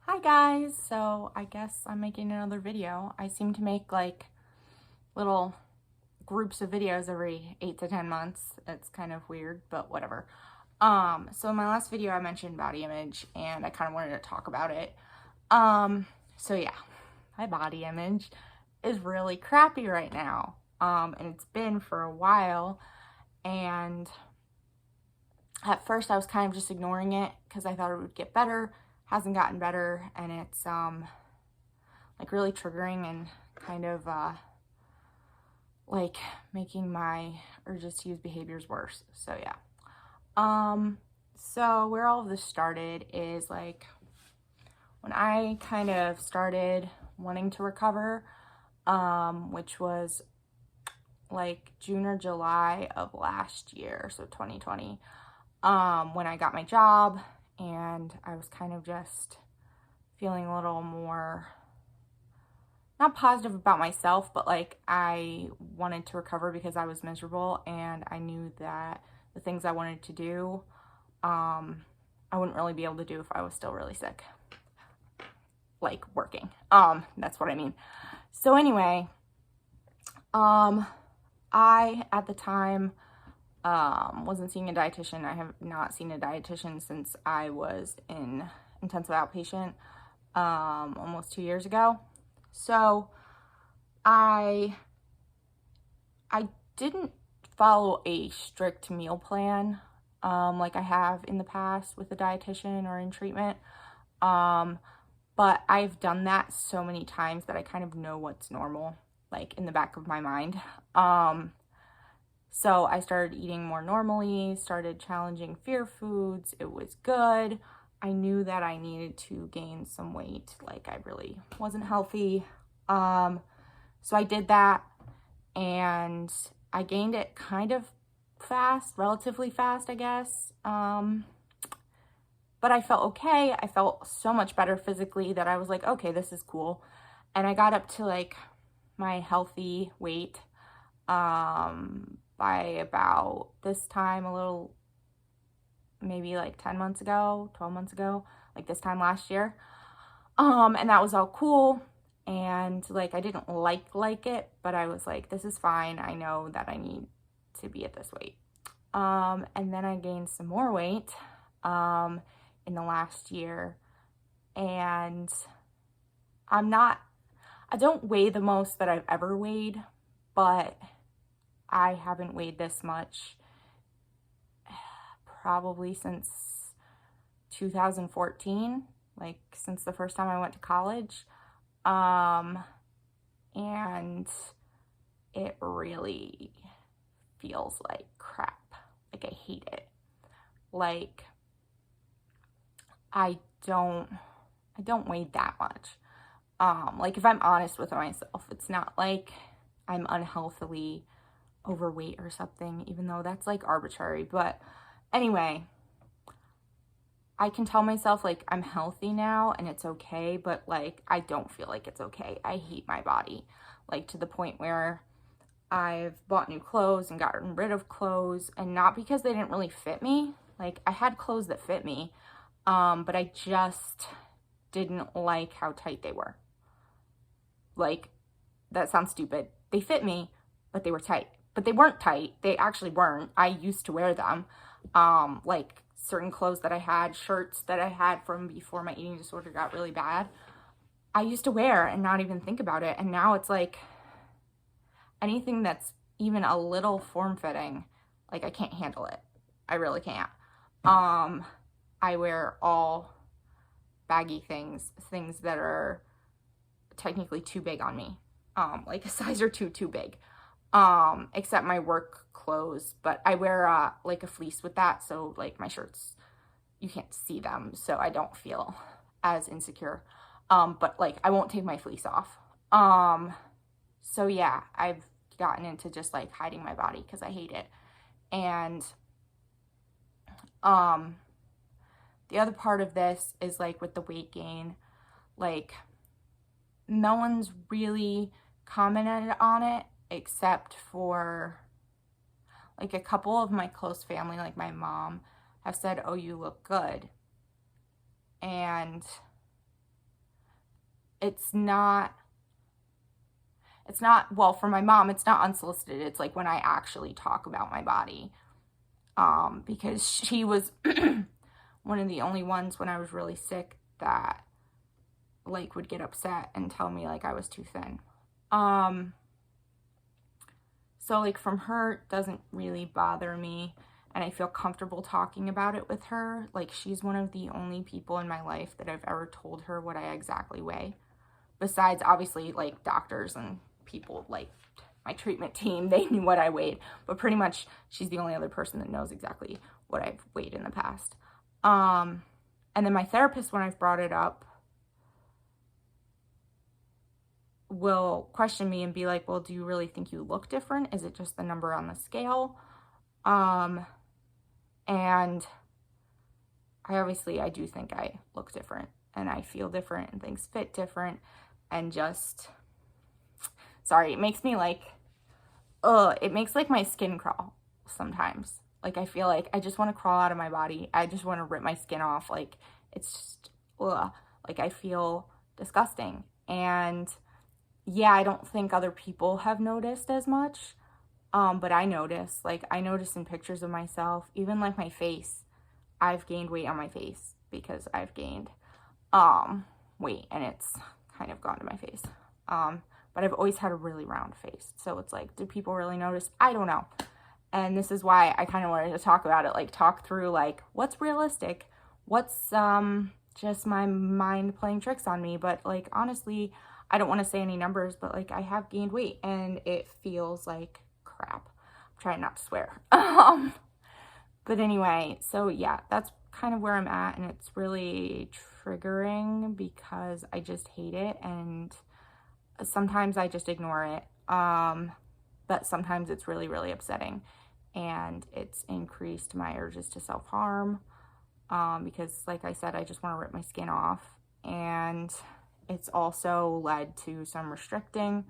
Hi guys, so I guess I'm making another video. I seem to make like little groups of videos every 8 to 10 months. It's kind of weird, but whatever. So in my last video I mentioned body image and I kind of wanted to talk about it. So yeah, my body image is really crappy right now. And it's been for a while, and at first I was kind of just ignoring it because I thought it would get better. Hasn't gotten better, and it's like really triggering and kind of like making my urges to use behaviors worse. So yeah. So where all of this started is like when I kind of started wanting to recover, which was like June or July of last year, so 2020, when I got my job and I was kind of just feeling a little more not positive about myself, but like I wanted to recover because I was miserable and I knew that the things I wanted to do, I wouldn't really be able to do if I was still really sick, like working. That's what I mean. So anyway, I at the time wasn't seeing a dietitian. I have not seen a dietitian since I was in intensive outpatient almost 2 years ago. So I didn't follow a strict meal plan like I have in the past with a dietitian or in treatment. But I've done that so many times that I kind of know what's normal, like in the back of my mind. So I started eating more normally, started challenging fear foods. It was good. I knew that I needed to gain some weight, like I really wasn't healthy. So I did that and I gained it kind of fast, relatively fast, I guess. But I felt okay. I felt so much better physically that I was like, okay, this is cool. And I got up to like my healthy weight by about this time, a little, maybe like 10 months ago, 12 months ago, like this time last year. And that was all cool. And like, I didn't like it, but I was like, this is fine. I know that I need to be at this weight. And then I gained some more weight, in the last year. And I don't weigh the most that I've ever weighed, but I haven't weighed this much probably since 2014, like since the first time I went to college. And it really feels like crap. Like I hate it. Like I don't weigh that much. Like if I'm honest with myself, it's not like I'm unhealthily overweight or something, even though that's like arbitrary. But anyway, I can tell myself like I'm healthy now and it's okay, but like I don't feel like it's okay. I hate my body, like to the point where I've bought new clothes and gotten rid of clothes, and not because they didn't really fit me. Like I had clothes that fit me, but I just didn't like how tight they were. Like that sounds stupid. They fit me, but they were tight. But they weren't tight. They actually weren't. I used to wear them. Like certain clothes that I had, shirts that I had from before my eating disorder got really bad, I used to wear and not even think about it. And now it's like anything that's even a little form-fitting, like I can't handle it. I really can't. I wear all baggy things that are technically too big on me. Like a size or two too big. Except my work clothes, but I wear like a fleece with that, so like my shirts, you can't see them, so I don't feel as insecure. But like I won't take my fleece off. So yeah, I've gotten into just like hiding my body because I hate it. And the other part of this is like with the weight gain, like no one's really commented on it except for like a couple of my close family, like my mom, have said, oh, you look good. And well, for my mom, it's not unsolicited. It's like when I actually talk about my body. Because she was one of the only ones when I was really sick that like would get upset and tell me like I was too thin. So like from her, it doesn't really bother me, and I feel comfortable talking about it with her. Like she's one of the only people in my life that I've ever told her what I exactly weigh. Besides obviously like doctors and people like my treatment team, they knew what I weighed, but pretty much she's the only other person that knows exactly what I've weighed in the past. And then my therapist, when I've brought it up, will question me and be like, well, do you really think you look different? Is it just the number on the scale? And I do think I look different, and I feel different, and things fit different, and just, sorry, it makes me like, it makes like my skin crawl sometimes. Like I feel like I just want to crawl out of my body. I just want to rip my skin off. Like it's just, like I feel disgusting. And yeah, I don't think other people have noticed as much. But I notice, like I notice in pictures of myself, even like my face, I've gained weight on my face because I've gained, weight, and it's kind of gone to my face. But I've always had a really round face. So it's like, do people really notice? I don't know. And this is why I kind of wanted to talk about it, like talk through like what's realistic, what's just my mind playing tricks on me. But like, honestly, I don't want to say any numbers, but like I have gained weight and it feels like crap. I'm trying not to swear. But anyway, so yeah, that's kind of where I'm at, and it's really triggering because I just hate it, and sometimes I just ignore it. But sometimes it's really, really upsetting, and it's increased my urges to self-harm, because like I said, I just want to rip my skin off, and it's also led to some restricting,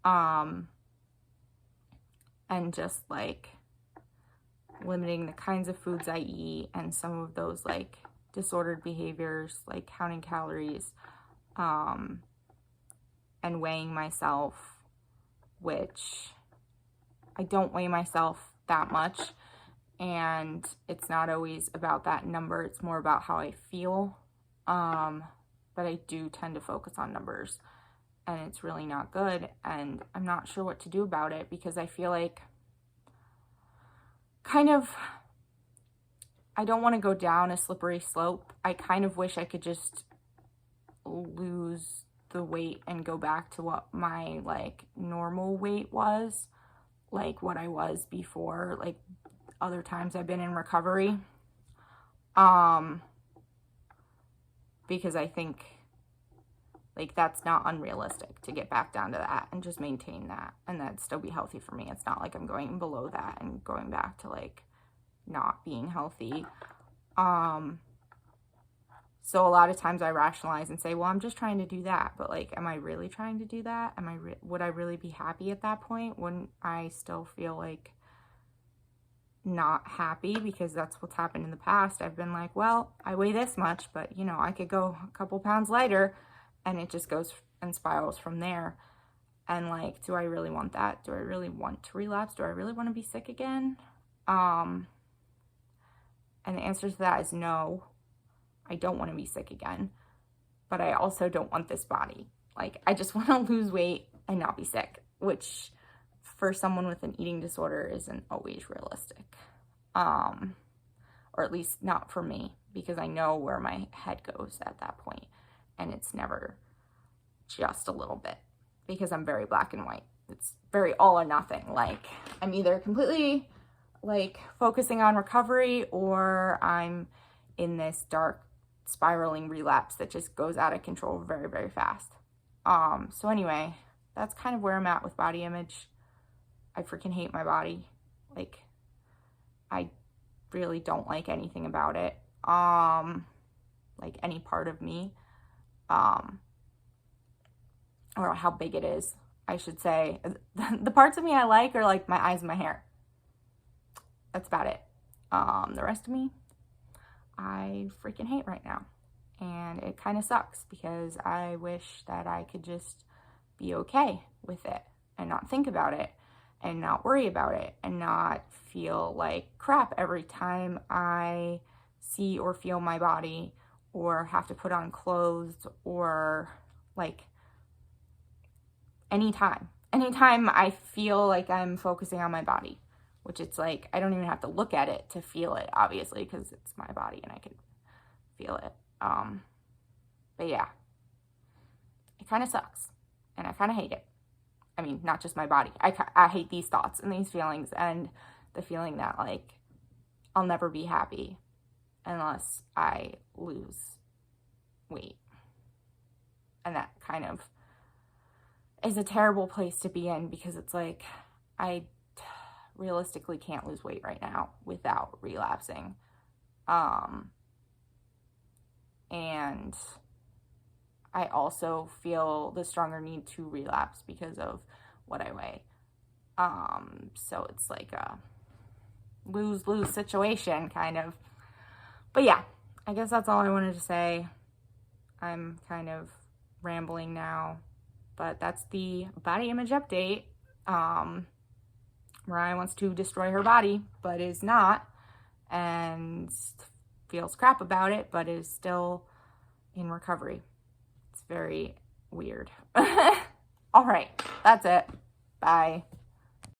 and just like limiting the kinds of foods I eat, and some of those like disordered behaviors like counting calories, and weighing myself, which I don't weigh myself that much, and it's not always about that number. It's more about how I feel. But I do tend to focus on numbers, and it's really not good, and I'm not sure what to do about it because I feel like I don't want to go down a slippery slope. I kind of wish I could just lose the weight and go back to what my like normal weight was, like what I was before, like other times I've been in recovery. Because I think like that's not unrealistic to get back down to that and just maintain that, and that'd still be healthy for me. It's not like I'm going below that and going back to like not being healthy. So a lot of times I rationalize and say, well, I'm just trying to do that. But like, am I really trying to do that? Would I really be happy at that point? Wouldn't I still feel like not happy? Because that's what's happened in the past. I've been like, well, I weigh this much, but you know, I could go a couple pounds lighter, and it just goes and spirals from there. And like, do I really want that? Do I really want to relapse? Do I really want to be sick again? And the answer to that is no. I don't want to be sick again, but I also don't want this body. Like, I just want to lose weight and not be sick, which for someone with an eating disorder isn't always realistic. Or at least not for me, because I know where my head goes at that point, and it's never just a little bit, because I'm very black and white. It's very all or nothing. Like, I'm either completely like focusing on recovery, or I'm in this dark spiraling relapse that just goes out of control very, very fast. So anyway, that's kind of where I'm at with body image. I freaking hate my body. Like, I really don't like anything about it. Like any part of me. Or how big it is, I should say. The parts of me I like are like my eyes and my hair. That's about it. The rest of me, I freaking hate right now. And it kind of sucks because I wish that I could just be okay with it and not think about it and not worry about it and not feel like crap every time I see or feel my body or have to put on clothes or like anytime I feel like I'm focusing on my body, which it's like I don't even have to look at it to feel it, obviously, because it's my body and I can feel it. But yeah, it kind of sucks and I kind of hate it. I mean, not just my body. I hate these thoughts and these feelings and the feeling that like I'll never be happy unless I lose weight. And that kind of is a terrible place to be in because it's like I realistically can't lose weight right now without relapsing. And I also feel the stronger need to relapse because of what I weigh. So it's like a lose-lose situation, kind of. But yeah, I guess that's all I wanted to say. I'm kind of rambling now, but that's the body image update. Mariah wants to destroy her body, but is not, and feels crap about it, but is still in recovery. It's very weird. All right, that's it. Bye.